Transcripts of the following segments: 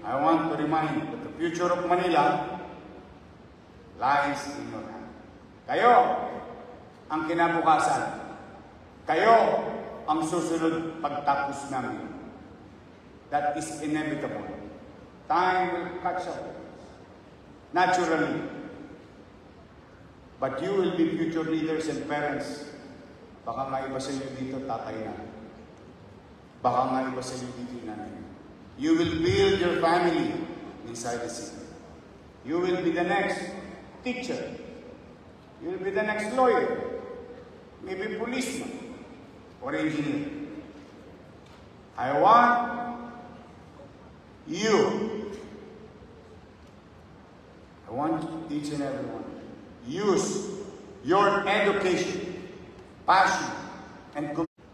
I want to remind that the future of Manila lies in your hand. Kayo ang kinabukasan. Kayo ang susunod pagtapos namin. That is inevitable. Time will catch up. Naturally. But you will be future leaders and parents. Baka nga iba sa inyo dito, tatay na. Baka nga iba sa inyo dito, nanay. You will build your family inside the city. You will be the next teacher. You will be the next lawyer. Maybe policeman or engineer. I want you. I want each and every one. Use your education, passion, and commitment.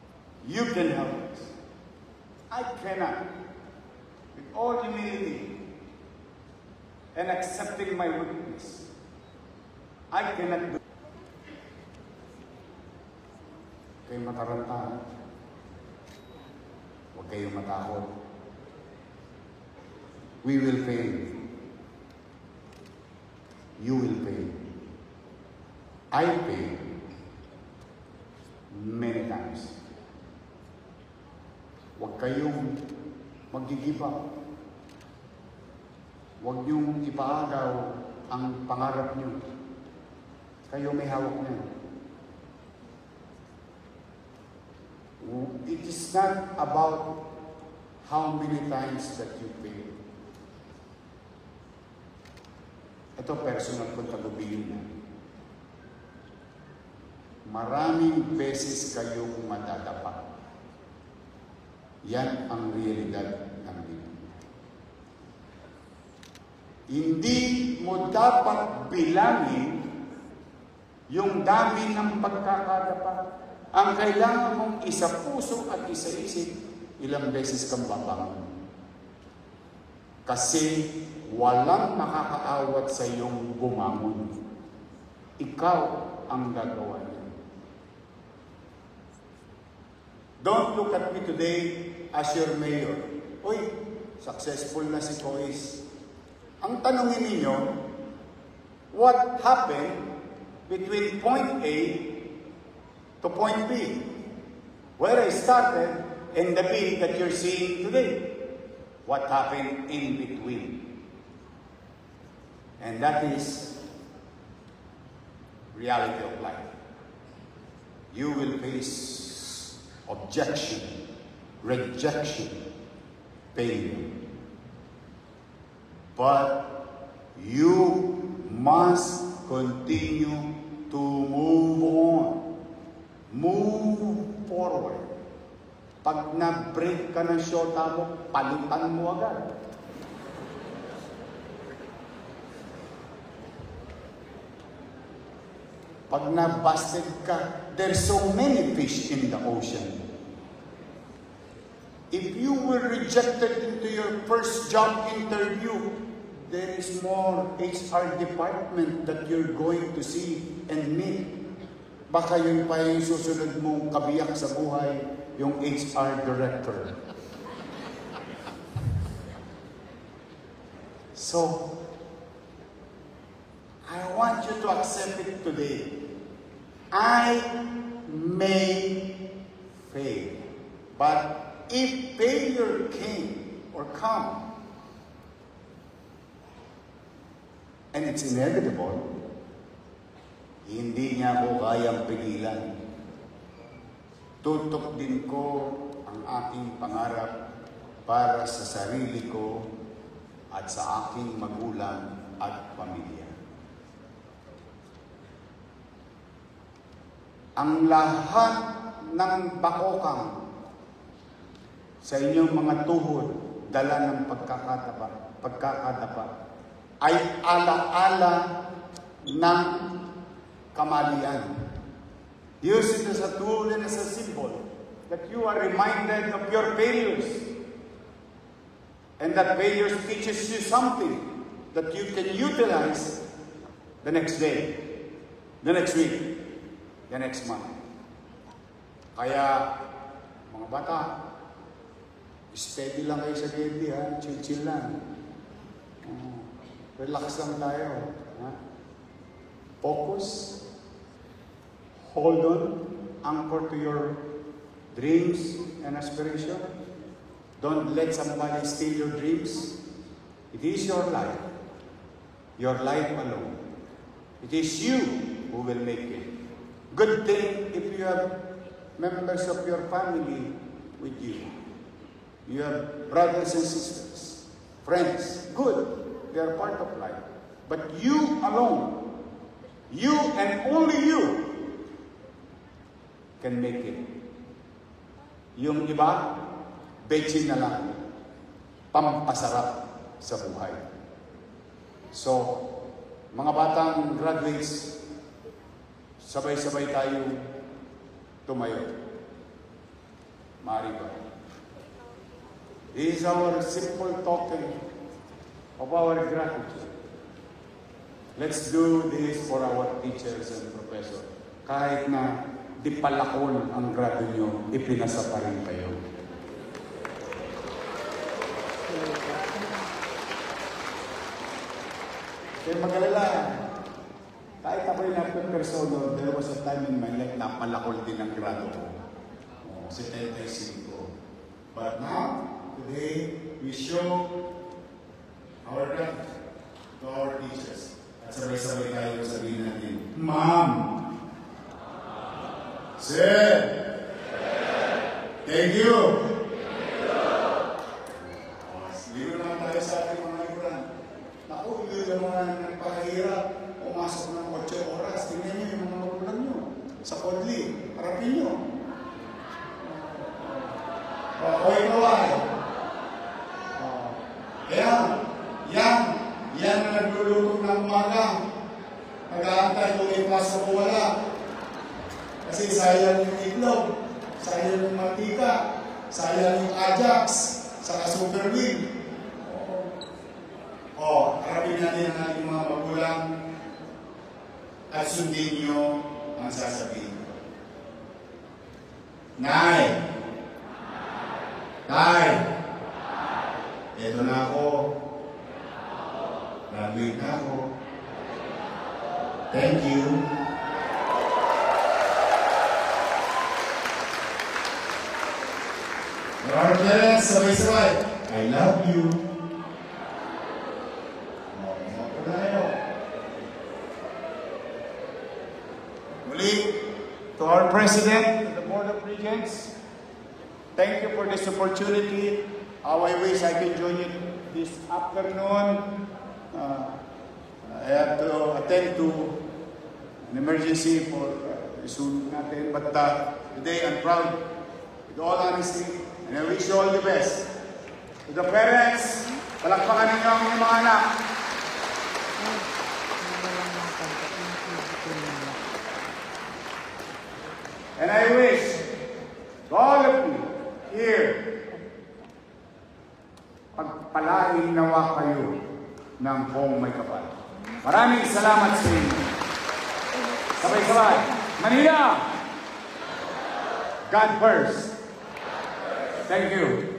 You can help us. I cannot. With all humility and accepting my weakness, I cannot do. Kayong mataranta. Huwag kayong matakot. We will fail. You will fail. I failed many times. Huwag kayong mag-give up. Huwag niyong ipaagaw ang pangarap niyo. Kayo may hawak niyo. It is not about how many times that you fail. Ito personal kong tagubilin. Maraming beses kayong madadapa. Yan ang realidad ng Biblia. Hindi mo dapat bilangin yung dami ng pagkakadapa. Ang kailangan mong isa puso at isa isip, ilang beses kang babangon. Kasi walang makakaawat sa iyong bumangon. Ikaw ang gagawa niya. Don't look at me today as your mayor. Uy, successful na si Cois. Ang tanongin ninyo, what happened between point A to point B? Where I started and the B that you're seeing today. What happened in between? And that is reality of life. You will face objection, rejection, failure. But you must continue to move on. Move forward. Pag na-break ka ng shota mo, palitan mo agad. Pag na-busted ka, there's so many fish in the ocean. If you were rejected into your first job interview, there is more HR department that you're going to see and meet. Baka yun pa yung susunod mong kabiyak sa buhay, yung HR director. So, I want you to accept it today. I may fail, but if failure came or come, and it's inevitable, hindi niya ako kayang pigilan. Tutok din ko ang aking pangarap para sa sarili ko at sa aking magulang at pamilya. Ang lahat ng bakokang sa inyong mga tuhod, dala ng pagkakadapa, ay ala-ala ng kamalian. Use it as a tool and as a symbol that you are reminded of your failures. And that failures teaches you something that you can utilize the next day, the next week, the next month. Kaya, mga bata, steady lang kayo sa gabi, ha? Chill-chill lang. Relax lang tayo. Ha? Focus. Hold on. Anchor to your dreams and aspiration. Don't let somebody steal your dreams. It is your life. Your life alone. It is you who will make it. Good thing if you have members of your family with you. You have brothers and sisters, friends. Good. They are part of life. But you alone, you and only you can make it. Yung iba, betchin na lang. Pampasarap sa buhay. So, mga batang graduates, sabay-sabay tayo tumayo. Maaari ba? This is our simple token of our gratitude. Let's do this for our teachers and professors. Kahit na di palakon ang grado nyo, ipinasa pa rin kayo. Kaya mag-alala, kahit ako'y nape-personal, there was a time in my life na palakol din ang grado ko. Si Tetay Cinco. But now, today, we show our gratitude to our teachers. At sabay-sabay tayo sabihin natin, Ma'am! Sir! Thank you! Lilo naman tayo sa ating mga likuran. Naku, ilo yung mga nagpahirap. Pumasok ng 8 oras. Tingnan nyo yung mga magulang nyo. Sa Podli. Harapin nyo. O ikaw ay. Yan na nagluluto ng umaga. Nag-aantay kung may klasa o wala. Kasi sayang yung itlog, sayang yung mantika, sayang yung Ajax, saka Super Wing. Harapin natin ang ating mga magulang at sundin nyo ang sasabihin. Nay! Tay! Eto na ako. Graduate na ako. Thank you. Our parents, sabay-sabay. I love you. Muli, to our President, to the Board of Regents, thank you for this opportunity. How I wish I can join you this afternoon. I have to attend to an emergency for soon natin. But today I'm proud, with all honesty, and I wish you all the best. To the parents, palakpakan ninyo ang inyong mga anak. And I wish to all of you here, pagpalain nawa kayo ng buong may kapal. Maraming salamat sa inyo. Sabay-sabay. Manila! God first. Thank you.